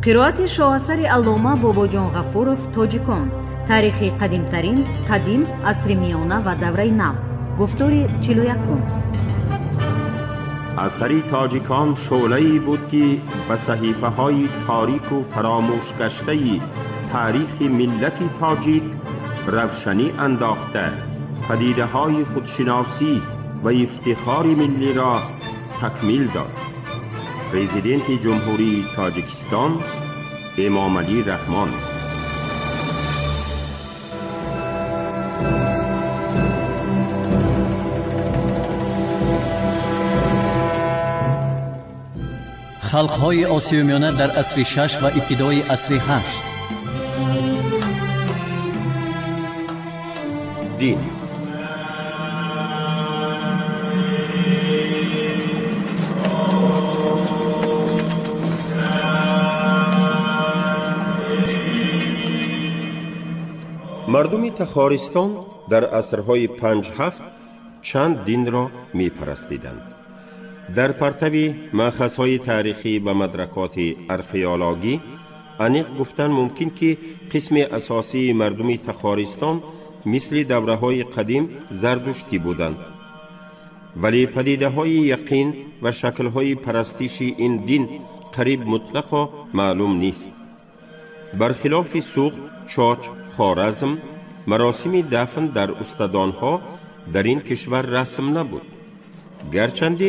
قرائت شاهاثر علامه باباجان غفورов توجیکان، تاریخی قدیمترین قدیم، عصر میانه و دوره نو. گفتار 41. اثری تاجیکان شعله‌ای بود که به صحیفه های تاریک و فراموش گشته تاریخ ملت تاجیک روشنی انداخته، پدیده های خودشناسی و افتخار ملی را تکمیل داد. پرزیدنت جمهوری تاجیکستان امامعلی رحمان. خلق‌های آسیای میانه در عصر 6 و ابتدای عصر 8. دین. مردم تخارستان در عصرهای 5-7 چند دین را می پرستیدند. در پرتو مأخذهای تاریخی و مدرکات ارخئولوژی انیق گفتن ممکن که قسم اساسی مردم تخارستان مثل دوره های قدیم زردشتی بودند، ولی پدیده های یقین و شکل های پرستش این دین قریب مطلق معلوم نیست. برخلاف سوخت، چاچ، خوارزم، مراسم دفن در استادان ها در این کشور رسم نبود، گرچند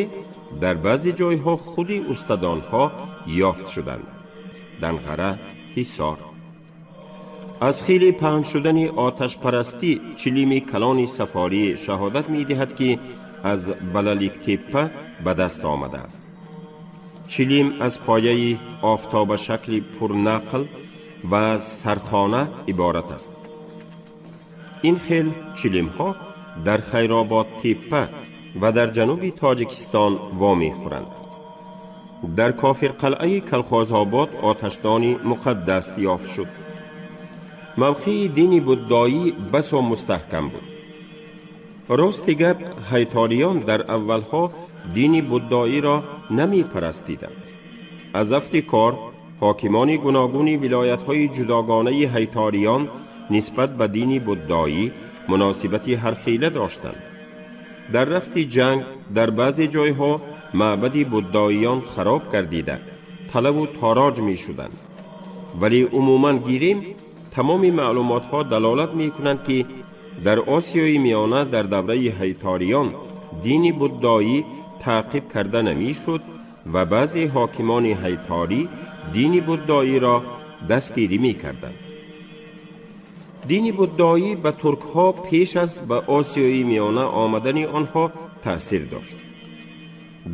در بعضی جایها خود استادان ها یافت شدند. دنقره، حصار. از خیلی پهن شدن آتش پرستی چلیم کلان سفاری شهادت می دهد که از بلالیک تپه به دست آمده است. چلیم از پایه آفتاب شکل پرنقل و سرخانه عبارت است. این خیل چلیم ها در خیرآباد تپه و در جنوب تاجیکستان وامی خورند. در کافر قلعه کلخازآباد آتشدان مقدس یافت شد. موقع دین بودایی بسا مستحکم بود. راست گپ هیتاریان در اولها دین بودایی را نمی پرستیدند. از افتکار حاکمان گوناگون ولایت‌های جداگانه هیتاریان نسبت به دین بودایی مناسبت هر خیله داشتند. در رفت جنگ در بعضی جایها معبد بوداییان خراب گردیده طلب و تاراج می شدند، ولی عموما گیریم تمام معلومات ها دلالت می کنند که در آسیای میانه در دوره هیتاریان دین بودایی تعقیب کرده نمی شد و بعضی حاکمان هیتاری دین بودایی را دستگیری می کردند. دین بودایی به ترک ها پیش از به آسیای میانه آمدن آنها تأثیر داشت.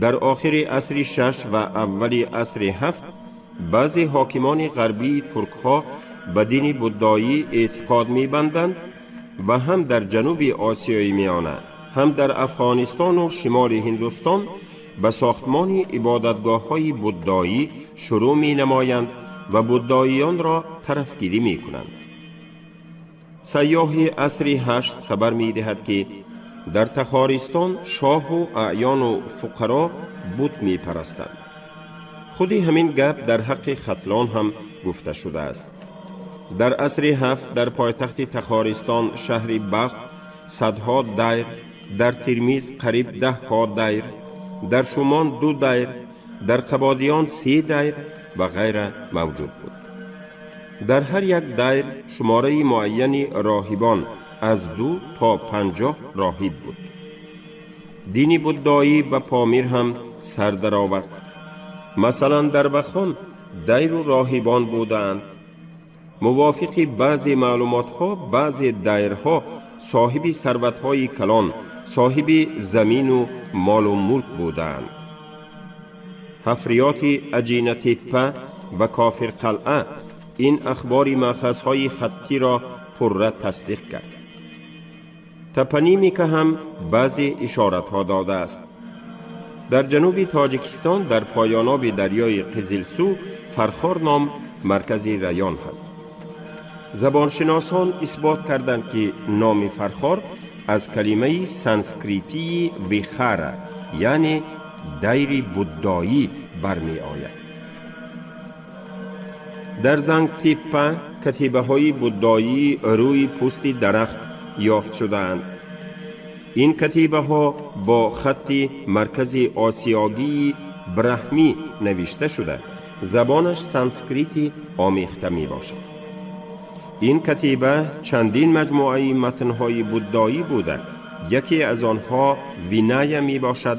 در آخر عصر 6 و اول عصر 7 بعضی حاکمان غربی ترک ها به دین بودایی اعتقاد می بندند و هم در جنوب آسیای میانه هم در افغانستان و شمال هندوستان به ساختمان عبادتگاه های بودایی شروع می نمایند و بوداییان را طرفگیری می کنند. سیاح عصر 8 خبر می دهد که در تخارستان شاه و اعیان و فقرا بت می پرستند. خودی همین گپ در حق ختلان هم گفته شده است. در عصر 7 در پایتخت تخارستان شهر بلخ صدها دیر، در ترمیز قریب 10 دیر، در شومان 2 دیر، در قبادیان 3 دیر و غیره موجود بود. در هر یک دیر شماره معینی راهبان از 2 تا 50 راهب بود. دین بودایی به پامیر هم سر در آورد. مثلا در بخان دیر و راهبان بودند. موافق بعضی معلومات ها بعضی دیرها صاحب ثروت های کلان، صاحب زمین و مال و ملک بودند. حفریات عجینه تپه و کافر قلعه این اخباری مأخذهای خطی را پرره تصدیق کرد. تپنیمی که هم بعضی اشارت ها داده است. در جنوب تاجیکستان در پایاناب دریای قزلسو فرخار نام مرکزی ریان هست. زبانشناسان اثبات کردند که نام فرخار از کلمه سانسکریتی ویخارا یعنی دیر بودایی برمی آید. در زنگتیپا کتیبه های بودایی روی پوست درخت یافت شدند. این کتیبه ها با خط مرکز آسیایی برهمی نوشته شده. زبانش سانسکریتی آمیخته می باشد. این کتیبه چندین مجموعه متنهای بودایی بوده. یکی از آنها وینای می باشد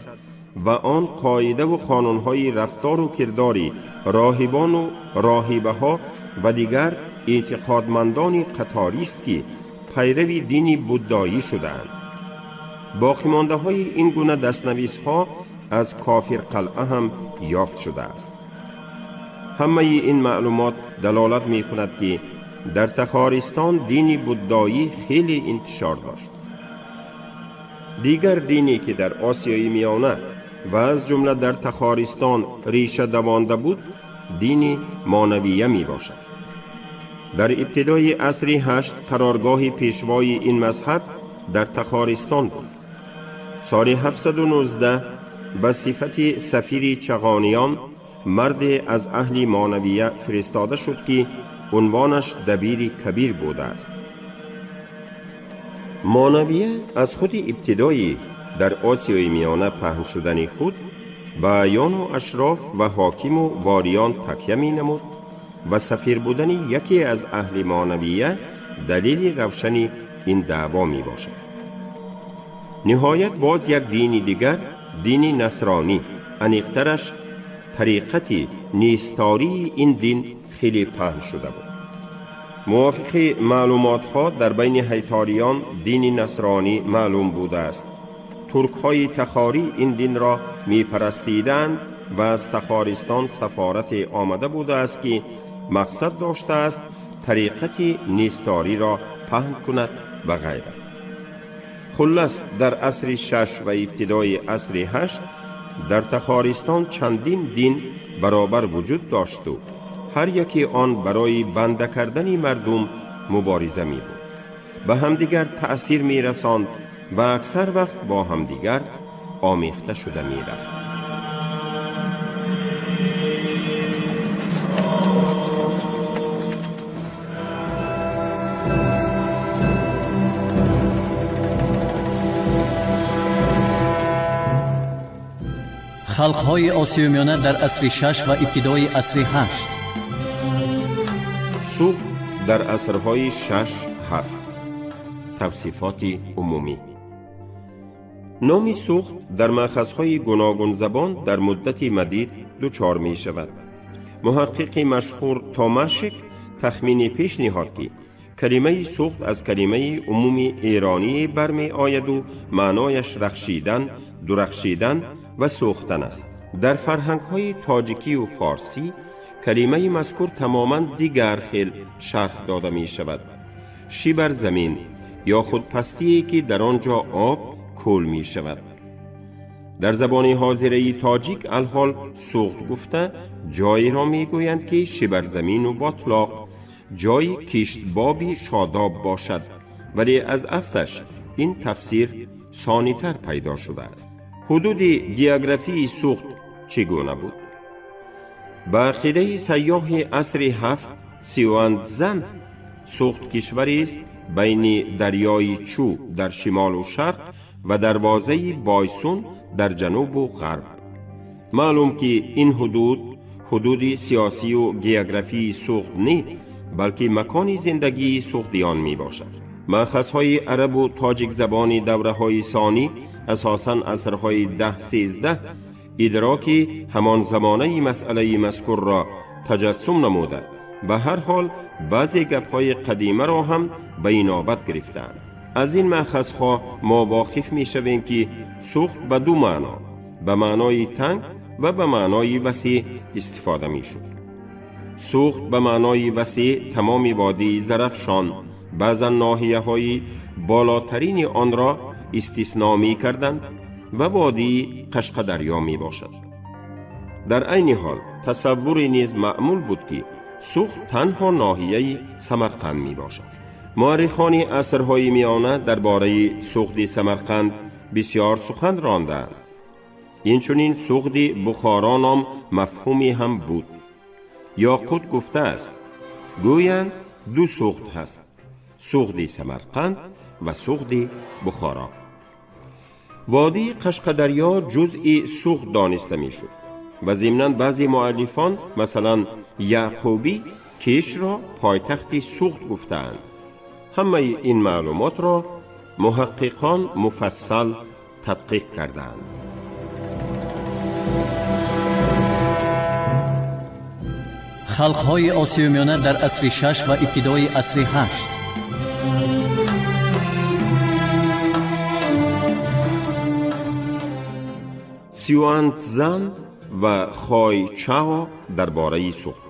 و آن قاعده و قانونهای رفتار و کرداری راهبان و راهبه ها و دیگر اعتقادمندان قطاری است که پیروی دینی بودایی شدند. باقی مانده های این گونه دستنویس ها از کافر قلعه هم یافت شده است. همه این معلومات دلالت می کند که در تخارستان دینی بودایی خیلی انتشار داشت. دیگر دینی که در آسیای میانه و از جمله در تخارستان ریشه دوانده بود دین مانویه می باشد. در ابتدای عصر 8 قرارگاه پیشوای این مذهب در تخارستان بود. سال 719 به صفت سفیر چغانیان مرد از اهل مانویه فرستاده شد که عنوانش دبیر کبیر بوده است. مانویه از خود ابتدای در آسیای میانه پهن شدن خود به اعیان و اشراف و حاکم و واریان تکیه می نمود و سفیر بودن یکی از اهل مانویه دلیل روشنی این دعوا می باشد. نهایت باز یک دین دیگر، دین نصرانی، انیقترش طریقت نیستاری این دین خیلی پهن شده بود. موافق معلومات ها در بین هیتاریان دین نصرانی معلوم بوده است. ترک های تخاری این دین را می پرستیدند و از تخارستان سفارت آمده بوده است که مقصد داشته است طریقت نیستاری را پهن کند و غیره. خلاص در عصر 6 و ابتدای عصر 8 در تخارستان چندین دین برابر وجود داشت و هر یکی آن برای بنده کردن مردم مبارزه می بود. به همدیگر تأثیر می رساند و اکثر وقت با همدیگر آمیخته شده می رفت. خلقهای آسیای میانه در عصر 6 و ابتدای عصر 8. سوخت در عصرهای 6-7. توصیفات عمومی. نام سوخت در مأخذهای گوناگون زبان در مدت مدید دچار می شود. محقق مشهور تاماشک تخمین پیش نهاد که کلمه سوخت از کلمه عمومی ایرانی برمی آید و معنایش رخشیدن، درخشیدن و سوختن است. در فرهنگ های تاجیکی و فارسی کلمه مذکور تماما دیگر خیل شرح داده می شود. شیبر زمین یا خودپستی که در آنجا آب کول می شود. در زبان حاضره تاجیک الحال سوخت گفته جایی را می گویند که شیبر زمین و باطلاق جایی کشتبابی شاداب باشد، ولی از افتش این تفسیر ثانی‌تر پیدا شده است. حدود گیوگرافی سوخت چگونه بود؟ به عقیده سیاح عصر 7 سیواندزم سوخت کشوری است بین دریای چو در شمال و شرق و دروازه بایسون در جنوب و غرب. معلوم که این حدود سیاسی و گیوگرافی سوخت نه، بلکه مکان زندگی سوختیان می باشد. مأخذهای عرب و تاجیک زبان دوره های ثانی اساساً عصرهای 10-13 ادراک همان زمانه مسئله مذکور را تجسم نموده. به هر حال بعضی گپ‌های قدیمه را هم به اینابت گرفتند. از این مأخذها ما واقف می شویم که سوخت به دو معنا، به معنای تنگ و به معنای وسیع استفاده می شد. سوخت به معنای وسیع تمام وادی زرفشان، بعضا ناحیه های بالاترین آن را استثناء می کردند و وادی قشقدریا می باشد. در عین حال تصور نیز معمول بود که سوخت تنها ناحیه سمرقند می باشد. مورخان عصرهای میانه درباره سوخت سمرقند بسیار سخن راندند. اینچنین سوخت بخارا نام مفهومی هم بود. یاقوت گفته است گویند دو سوخت هست، سوخت سمرقند و سوخت بخارا. وادی قشقدریا جزئی سوخت دانسته می شد و ضمناً بعضی مؤلفان مثلا یعقوبی کیش را پایتخت سوخت گفتند. همه این معلومات را محققان مفصل تدقیق کردند. خلقهای آسیای میانه در عصر 6 و ابتدای عصر 8. سیوانت زن و خای چاو درباره سوخت.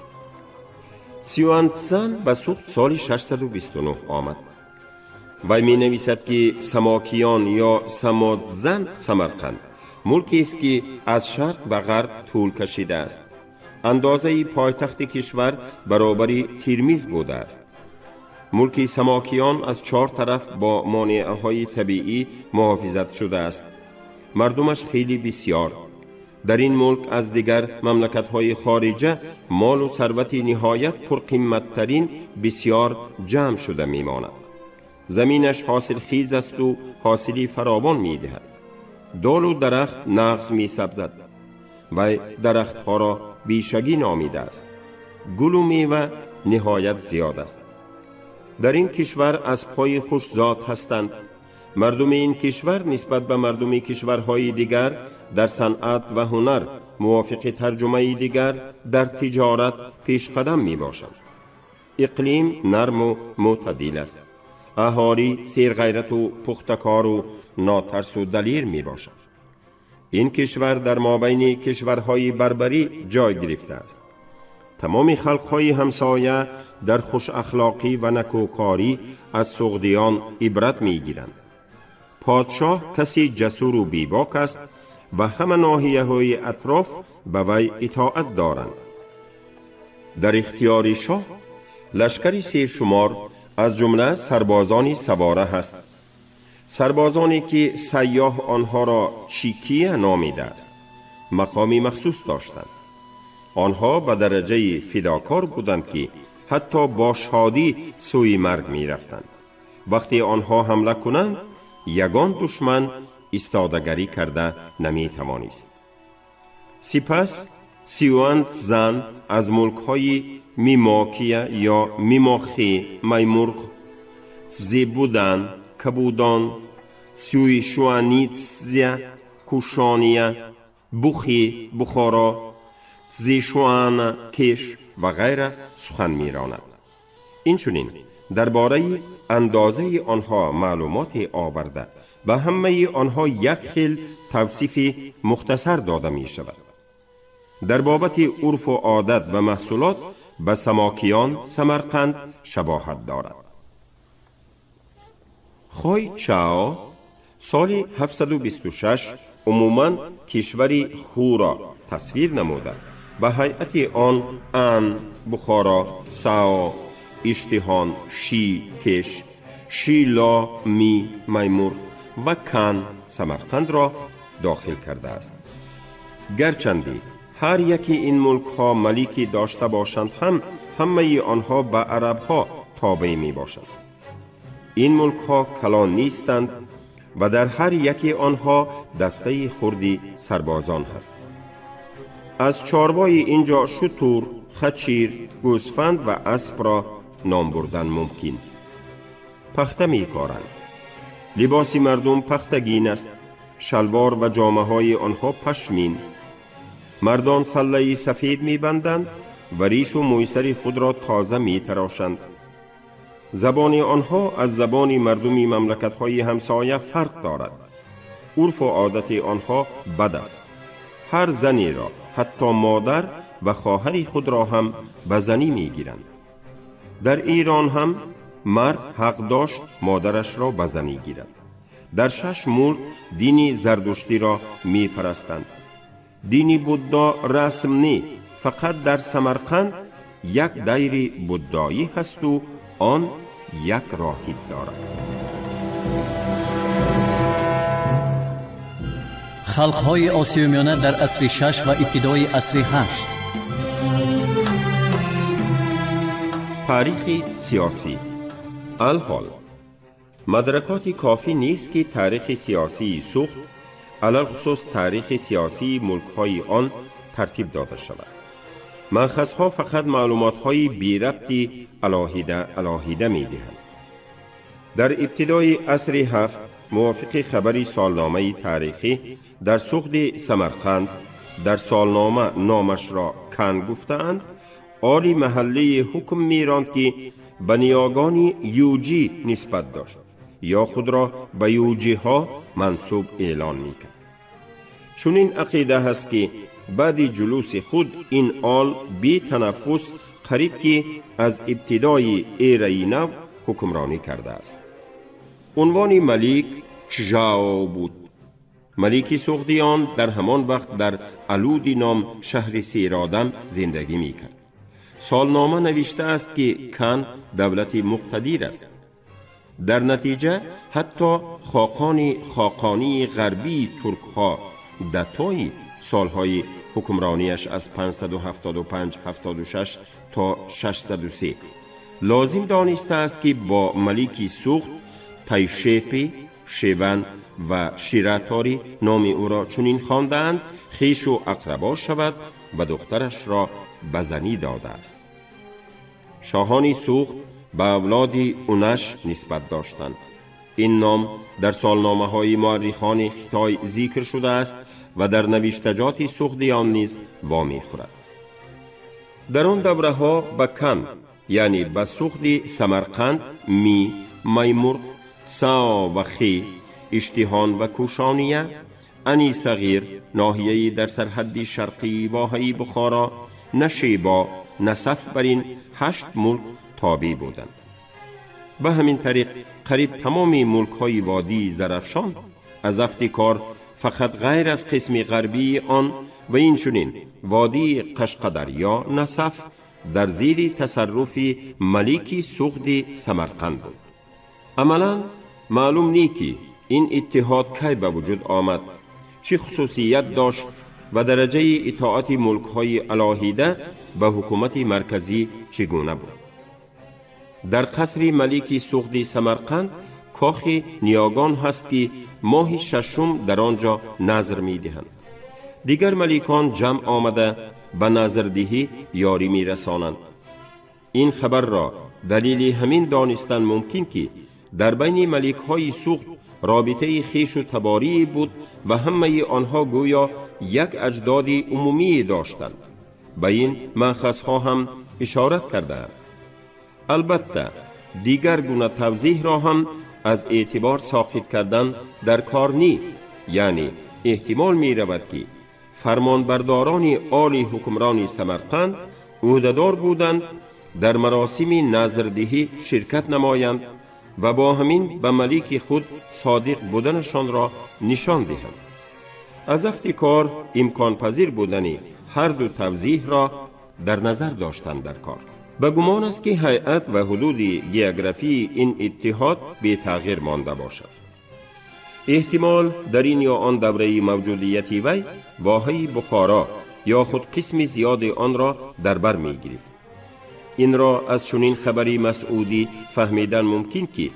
سیوانت زن به سوخت سال 629 آمد. وی می نویسد که سماکیان یا سمادزن سمرقند ملکی است که از شرق به غرب طول کشیده است. اندازه پایتخت کشور برابری ترمیز بوده است. ملک سماکیان از 4 طرف با مانعه های طبیعی محافظت شده است. مردمش خیلی بسیار. در این ملک از دیگر مملکت های خارجه مال و ثروت نهایت پرقیمت ترین بسیار جمع شده می ماند. زمینش حاصل خیز است و حاصلی فراوان می دهد. دال و درخت نغز می سبزد و درخت ها را بیشگی نامیده است. گل و میوه نهایت زیاد است. در این کشور از پای خوش ذات هستند. مردم این کشور نسبت به مردم کشورهای دیگر در صنعت و هنر موافق ترجمه دیگر در تجارت پیش قدم می باشند. اقلیم نرم و معتدل است. اهالی سرغیرت و پختکار و ناترس و دلیر می باشد. این کشور در مابین کشورهای بربری جای گرفته است. تمام خلقهای همسایه در خوش اخلاقی و نکوکاری از سغدیان عبرت می گیرند. پادشاه کسی جسور و بیباک است و همه ناحیه های اطراف به وی اطاعت دارند. در اختیار شاه لشکری سرشمار از جمله سربازانی سواره هست. سربازانی که سیاح آنها را چیکیه نامیده است مقامی مخصوص داشتند. آنها به درجه فداکار بودند که حتی با شادی سوی مرگ می رفتند. وقتی آنها حمله کنند یگان دشمن استادگری کرده نمی توانست. سپس سیوانت زن از ملک های میماکیه یا میماخی، میمرغ، زیبودن، کبودان، سیویشوانیتزیه، کوشانیه، بوخی، بخارا، زیشوان، کش و غیره سخن میراند. اینچنین درباره اندازه آنها معلومات آورده و همه آنها یک خیل توصیف مختصر داده می شود. در بابت عرف و عادت و محصولات به سماکیان سمرقند شباهت دارد. خای چاو سال 726 عموماً کشوری خو را تصویر نموده. به هیئت آن ان، بخارا، ساو، اشتهان، شی، کش، شیلا، می، میمرغ و کن سمرقند را داخل کرده است. گرچندی هر یکی این ملک ها ملکی داشته باشند هم همه آنها به عرب ها تابع می باشند. این ملک ها کلان نیستند و در هر یکی آنها دسته خردی سربازان هست. از چاروای اینجا شتر، خچیر، گوسفند و اسب را نام بردن ممکن. پخته می کارند. لباس مردم پختگین است. شلوار و جامه های آنها پشمین. مردان سله سفید می بندند و ریش و مویسر خود را تازه می تراشند. زبان آنها از زبان مردمی مملکت های همسایه فرق دارد. عرف و عادت آنها بد است. هر زنی را حتی مادر و خواهر خود را هم به زنی می گیرند. در ایران هم مرد حق داشت مادرش را به زنی گیرد. در 6 ملک دینی زردشتی را می پرستند. دینی بودا رسم نی، فقط در سمرقند یک دیر بودایی هست و آن یک راهب دارد. خلقهای آسیای میانه در عصر 6 و ابتدای عصر 8. تاریخ سیاسی. الحال مدرکات کافی نیست که تاریخ سیاسی سوخت، علل خصوص تاریخ سیاسی ملک‌های آن ترتیب داده شود. مأخذها فقط معلومات‌های بی ربطی علاهیده می‌دهند. در ابتدای عصر 7 موافق خبری سالنامه تاریخی در سوخت سمرقند در سالنامه نامش را کن گفتند، آلی محله حکم میراند که به نیاگان یوجی نسبت داشت یا خود را به یوجی ها منصوب اعلان میکرد. چون این عقیده هست که بعد جلوس خود این آل بی تنفس قریب که از ابتدای ایره نو حکمرانی کرده است. عنوان ملیک چژاو بود. ملیکی سوختیان در همان وقت در علودی نام شهر سیرادن زندگی میکرد. سالنامه نوشته است که کن دولتی مقتدر است. در نتیجه حتی خاقانی غربی ترک ها دتای سالهای حکمرانیش از 575-76 تا 603 لازم دانسته است که با ملیکی سوخت تایشیپی، شیون و شیراتاری نام او را چنین خواندند خویش و اقربا شود و دخترش را بزنی داده است. شاهانی سوخت به اولاد اونش نسبت داشتند. این نام در سالنامه های مورخان خطای ذکر شده است و در نوشتجات سوختی آن نیز وامی خورد. در آن دوره ها به کن یعنی به سوخت سمرقند میمرغ، سا و خی، اشتهان و کوشانیه، انی صغیر ناحیه‌ای در سرحد شرقی واحه بخارا، نشیبا، نصف بر این 8 ملک تابع بودند. به همین طریق قریب تمام ملک های وادی زرافشان از افتکار فقط غیر از قسم غربی آن و این چنین وادی قشقدر یا نصف در زیر تصرف ملیکی سوخت سمرقند بود. عملا معلوم نیست که این اتحاد کی به وجود آمد، چه خصوصیت داشت و درجه اطاعت ملک های علاهیده به حکومت مرکزی چگونه بود. در قصر ملیکی سوخت سمرقند کاخ نیاگان هست که ماه 6 در آنجا نظر می دهند. دیگر ملیکان جمع آمده به نظردهی یاری می رسانند. این خبر را دلیل همین دانستن ممکن که در بین ملیک های سوخت رابطه خیش و تباری بود و همه آنها گویا یک اجداد عمومی داشتند. به این مأخذها هم اشارت کرده. البته دیگر گونه توضیح را هم از اعتبار ساخت کردن در کار نی، یعنی احتمال می رود که فرمانبرداران عالی حکمران سمرقند عهده‌دار بودند در مراسم نظردهی شرکت نمایند و با همین به ملیک خود صادق بودنشان را نشان دهند. از افتکار امکان پذیر بودن هر دو توضیح را در نظر داشتند در کار. به گمان است که هیئت و حدود گیوگرافی این اتحاد به تغییر مانده باشد. احتمال در این یا آن دوره موجودیت وی واحه بخارا یا خود قسم زیاد آن را در بر می گرفت. این را از چنین خبری مسعودی فهمیدن ممکن که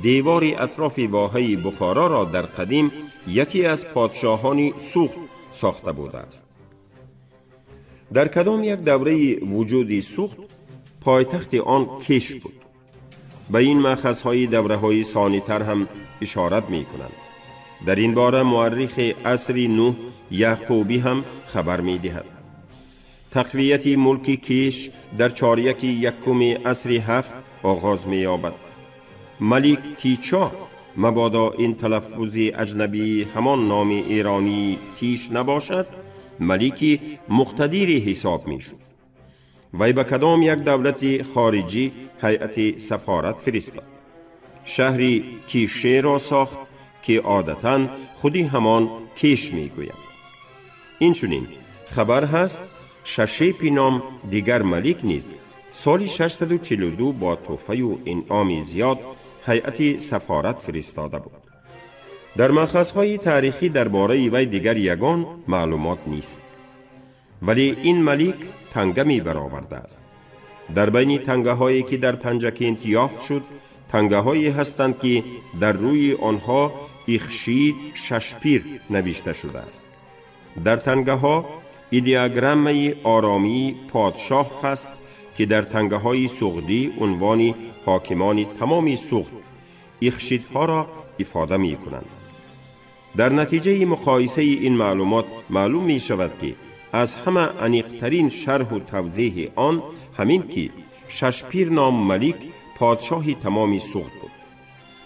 دیوار اطراف واحه بخارا را در قدیم یکی از پادشاهان سوخت ساخته بوده است. در کدام یک دوره وجودی سوخت پایتخت آن کیش بود. به این مأخذهای دوره‌های ثانی‌تر هم اشارت می کنند. در این باره مورخ عصر نوح یعقوبی هم خبر می دهد. تقویت ملک کیش در چاریک یکم عصر 7 آغاز می یابد. ملیک تیچا، مبادا این تلفظ اجنبی همان نام ایرانی تیش نباشد، ملیکی مقتدری حساب می شد. وی به کدام یک دولت خارجی هیئت سفارت فرستاد. شهری کیشه را ساخت که عادتاً خودی همان کیش می گوید. این چنین خبر هست ششیپی نام دیگر ملیک نیز سال 642 با تحفه و انعام زیاد هیئت سفارت فرستاده بود. در مأخذهای تاریخی درباره وی دیگر یگان معلومات نیست، ولی این ملک تنگه می برآورده است. در بین تنگه هایی که در پنجکینت یافت شد، تنگه هایی هستند که در روی آنها اخشید ششپیر نوشته شده است. در تنگه ها ایدئاگرام آرامی پادشاه هست که در تنگه های سغدی عنوان حاکمان تمامی سغد اخشیدها را افاده می کنند. در نتیجه مقایسه این معلومات معلوم می شود که از همه عمیق‌ترین شرح و توضیح آن همین که ششپیر نام ملک پادشاه تمامی سغد بود.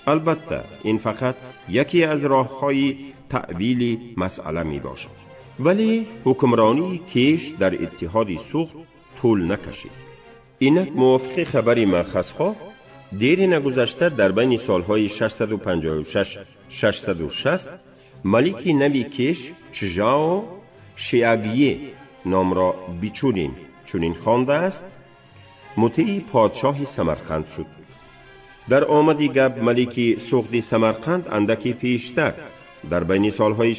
البته این فقط یکی از راه‌های تأویل مسئله می باشد. ولی حکمرانی کیش در اتحاد سغد طول نکشید. اینک موافق خبر مأخذها دیر نگذشته در بین سالهای 656-660 ملکی نوی کیش چژاو شیاگیه نام را بیچونین چونین خوانده است مطیع پادشاه سمرقند شد. در آمدی گپ ملکی سغدی سمرقند اندکی پیشتر در بین سالهای 650-655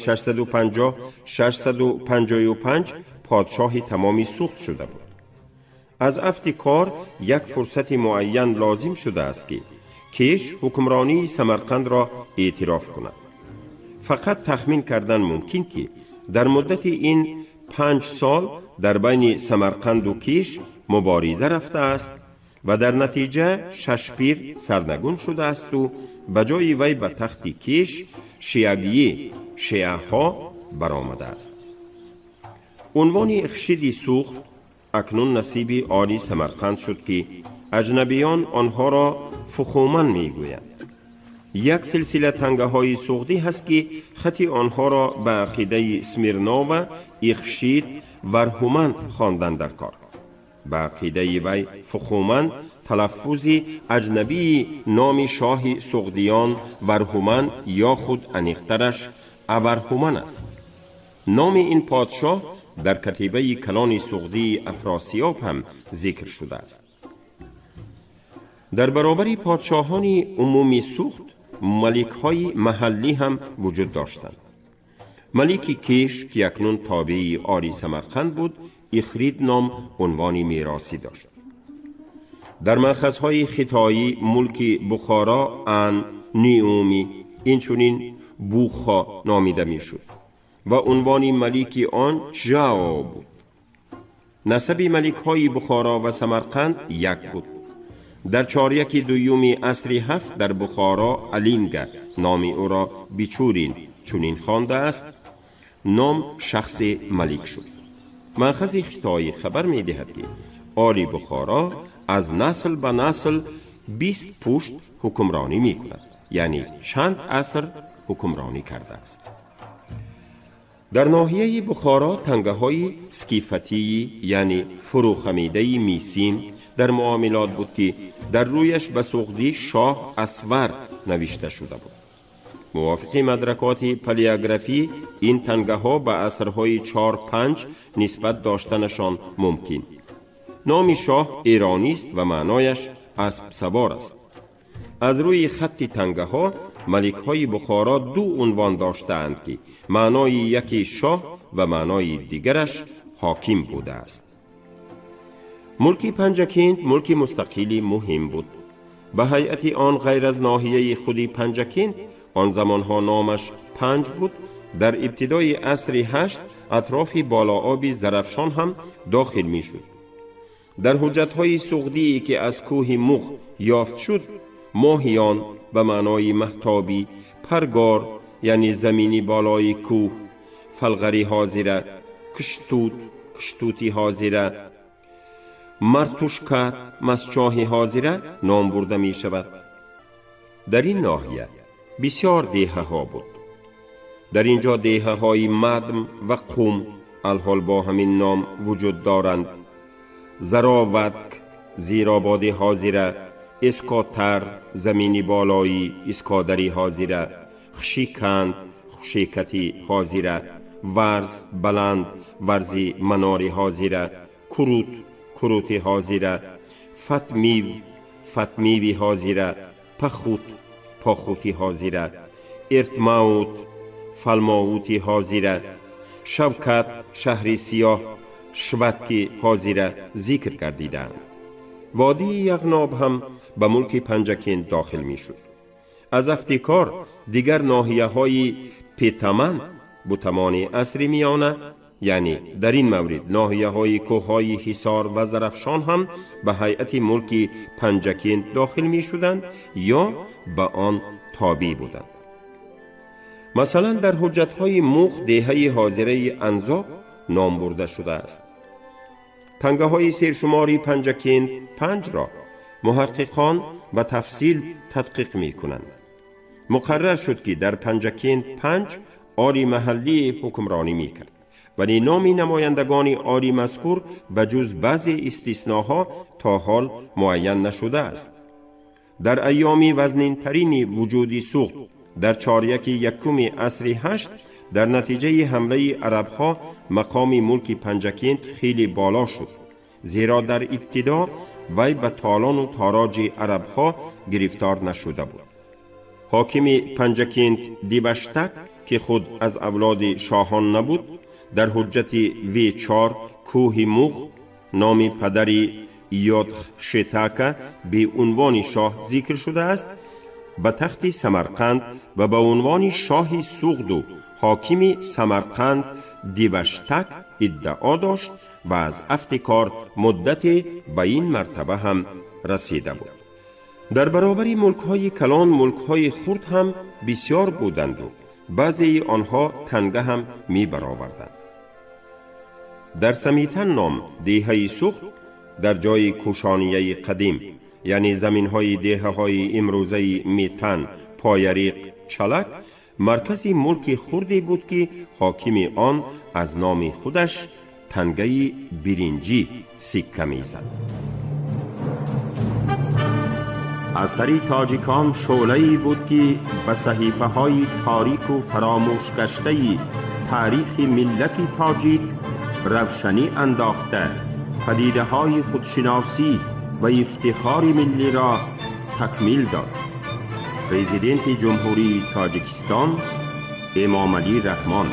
پادشاه تمامی سغد شده بود. از افتکار یک فرصت معین لازم شده است که کیش حکمرانی سمرقند را اعتراف کند. فقط تخمین کردن ممکن که در مدت این 5 سال در بین سمرقند و کیش مبارزه رفته است و در نتیجه ششپیر سرنگون شده است و بجای وی به تخت کیش شیاگیه شیعها برآمده است. عنوان اخشید سغد اکنون نصیب عالی سمرقند شد که اجنبیان آنها را فخومن می گویند. یک سلسله تنگه های سغدی هست که خط آنها را به عقیده سمیرنا و اخشید ورهومن خواندند در کار. به عقیده وی فخومن تلفظ اجنبی نام شاه سغدیان ورهومن یا خود انیخترش ابرهومن است. نام این پادشاه در کتیبه کلان سغدی افراسیاب هم ذکر شده است. در برابر پادشاهان عمومی سغد ملک‌های محلی هم وجود داشتند. ملکی کیش که اکنون تابع آلی سمرقند بود اخرید نام عنوانی میراثی داشت. در مأخذهای خطایی ملک بخارا ان نیومی اینچنین بوخا نامیده میشد و عنوان ملکی آن چژاو بود. نسب ملک‌های بخارا و سمرقند یک بود. در چاریک دویوم عصر 7 در بخارا علینگه نام او را بیچورین چونین خوانده است نام شخص ملک شد. مأخذ خطایی خبر می دهد که آل بخارا از نسل به نسل 20 پشت حکمرانی می کند، یعنی چند عصر حکمرانی کرده است. در ناحیه بخارا تنگه های سکیفتی یعنی فروخمیده میسین در معاملات بود که در رویش به سغدی شاه اسور نوشته شده بود. موافق مدرکات پلیاگرافی این تنگه ها به عصرهای 4-5 نسبت داشتنشان ممکن. نام شاه ایرانی است و معنایش اسب سوار است. از روی خط تنگه ها ملک های بخارا دو عنوان داشتند که معنای یکی شاه و معنای دیگرش حاکم بوده است. ملک پنجکینت ملک مستقلی مهم بود. به هیئت آن غیر از ناحیه خودی پنجکینت آن زمانها نامش پنج بود. در ابتدای عصر 8 اطراف بالا آب زرفشان هم داخل می شد. در حجتهای سغدی که از کوه مغ یافت شد ماهیان به معنای مهتابی، پرگار یعنی زمینی بالای کوه، فلغری حاضره، کشتوتی حاضره، مرتوشکت مسچاه حاضره نام برده می شود. در این ناحیه بسیار دیهه ها بود. در اینجا دیهه های مدم و قوم الحال با همین نام وجود دارند. زراوتک زیرآباد حاضره، اسکاتر زمینی بالایی اسکادری حاضره، خشیکند خشیکتی حاضره، ورز بلند ورزی مناری حاضره، کروتی حاضره، فتمیوی حاضیره، پاخوتی حاضیره، ارتماوت فلماوتی حاضیره، شوکت شهری سیاه شوتکی حاضیره ذکر کردیدند. وادی یغناب هم به ملک پنجکین داخل می شد. از افتکار دیگر ناحیه های پیتمن بوتمان عصر میانه، یعنی در این مورد ناحیه های کوه های حصار و زرفشان هم به هیئت ملک پنجکین داخل می شدند یا به آن تابع بودند. مثلا در حجت های موخ دهه حاضره انزاق نام برده شده است. تنگه های سرشماری پنجکین 5 را محققان به تفصیل تدقیق می کنند. مقرر شد که در پنجکین 5 آلی محلی حکمرانی می کرد، ولی نام نمایندگان آلی مذکور به جز بعضی استثناها تا حال معین نشده است. در ایامی وزنین ترین وجودی سوخت در 4/1 عصر 8 در نتیجه حمله عربها مقام ملک پنجکین خیلی بالا شد، زیرا در ابتدا وی به تالان و تاراج عربها گرفتار نشده بود. حاکم پنجکین دیوشتک که خود از اولاد شاهان نبود، در حجت V4 کوه موخ نام پدری یادخشتک به عنوان شاه ذکر شده است. به تخت سمرقند و به عنوان شاه سوغد حاکم سمرقند دیوشتک ادعا داشت و از افتکار مدت به این مرتبه هم رسیده بود. در برابر ملک‌های کلان ملک‌های خرد هم بسیار بودند و بعضی آنها تنگه هم می برآوردند. در سمیتن نام دهه سوخت در جای کوشانیه قدیم، یعنی زمین‌های دهه‌های امروزه میتن، پایریق، چلک، مرکزی ملک خردی بود که حاکم آن از نام خودش تنگه برنجی سکه می‌زد. اثر تاجیکان شعله‌ای بود که به صحیفه‌های تاریک و فراموش گشته تاریخ ملت تاجیک روشنی انداخته، پدیده‌های خودشناسی و افتخار ملی را تکمیل داد. پرزیدنت جمهوری تاجیکستان امامعلی رحمان.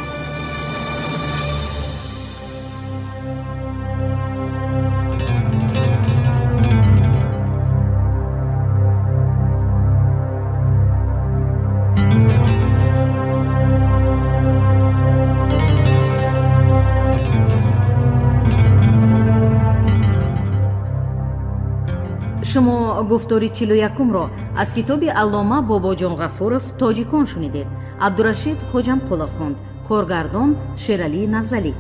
شما گفتاری 41 را از کتاب علامه باباجان غفورов تاجیکان شنیدید. عبدالرشید خوجمپولов خوند. کارگردان شیرالی نغزلی.